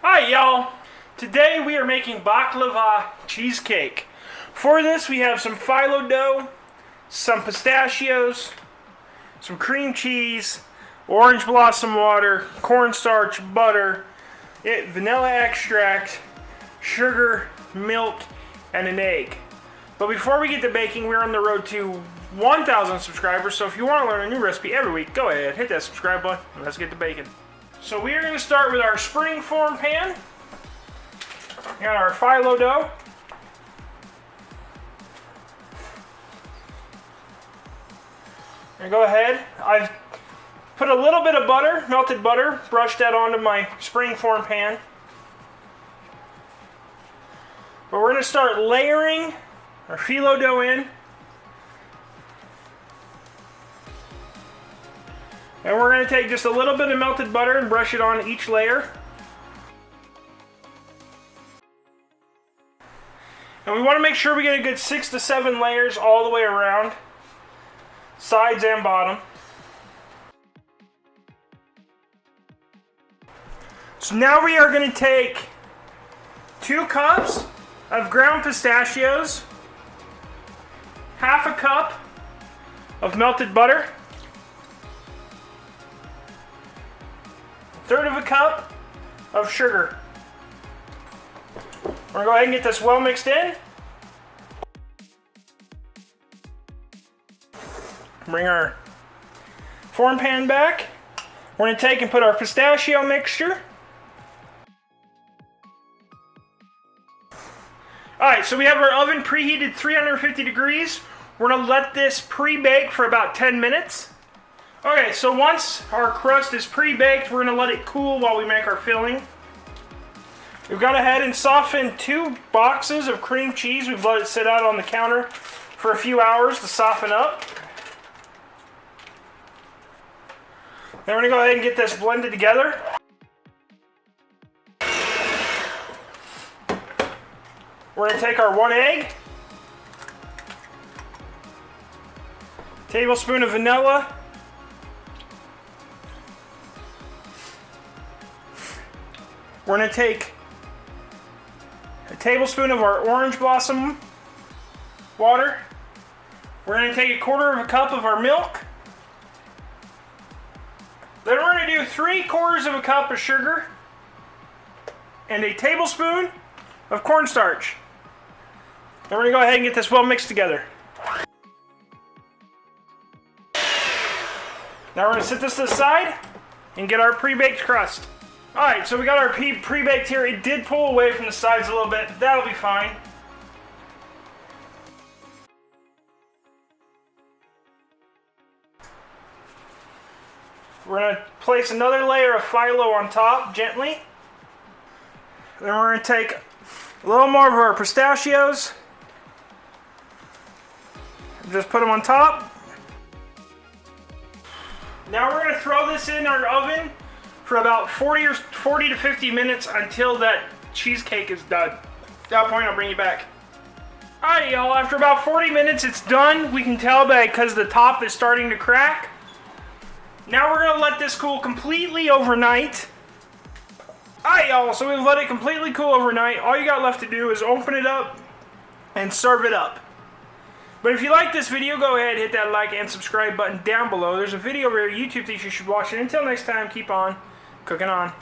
Hi y'all! Today we are making baklava cheesecake. For this we have some phyllo dough, some pistachios, some cream cheese, orange blossom water, cornstarch, butter, vanilla extract, sugar, milk, and an egg. But before we get to baking, we're on the road to 1,000 subscribers, so if you want to learn a new recipe every week, go ahead, hit that subscribe button, and let's get to baking. So we are going to start with our spring form pan. We got our phyllo dough. And go ahead, I've put a little bit of butter, melted butter, brushed that onto my spring form pan. But we're going to start layering our phyllo dough in. And we're going to take just a little bit of melted butter and brush it on each layer. And we want to make sure we get a good 6 to 7 layers all the way around, sides and bottom. So now we are going to take 2 cups of ground pistachios, half a cup of melted butter, 1/3 of a cup of sugar. We're going to go ahead and get this well mixed in. Bring our form pan back. We're going to take and put our pistachio mixture. Alright, so we have our oven preheated 350 degrees. We're going to let this pre-bake for about 10 minutes. Okay, so once our crust is pre-baked, we're going to let it cool while we make our filling. We've gone ahead and softened 2 boxes of cream cheese. We've let it sit out on the counter for a few hours to soften up. Then we're going to go ahead and get this blended together. We're going to take our 1 egg, tablespoon of vanilla, we're going to take a tablespoon of our orange blossom water, we're going to take 1/4 of a cup of our milk, then we're going to do 3/4 of a cup of sugar and a tablespoon of cornstarch. Then we're going to go ahead and get this well mixed together. Now we're going to set this to the side and get our pre-baked crust. Alright, so we got our pre-baked here. It did pull away from the sides a little bit. That'll be fine. We're going to place another layer of phyllo on top, gently. Then we're going to take a little more of our pistachios. Just put them on top. Now we're going to throw this in our oven for about 40 to 50 minutes until that cheesecake is done. At that point, I'll bring you back. Alright, y'all, after about 40 minutes, it's done. We can tell because the top is starting to crack. Now we're going to let this cool completely overnight. Alright, y'all, so we've let it completely cool overnight. All you got left to do is open it up and serve it up. But if you like this video, go ahead, hit that like and subscribe button down below. There's a video over here on YouTube that you should watch. And until next time, keep on cooking on.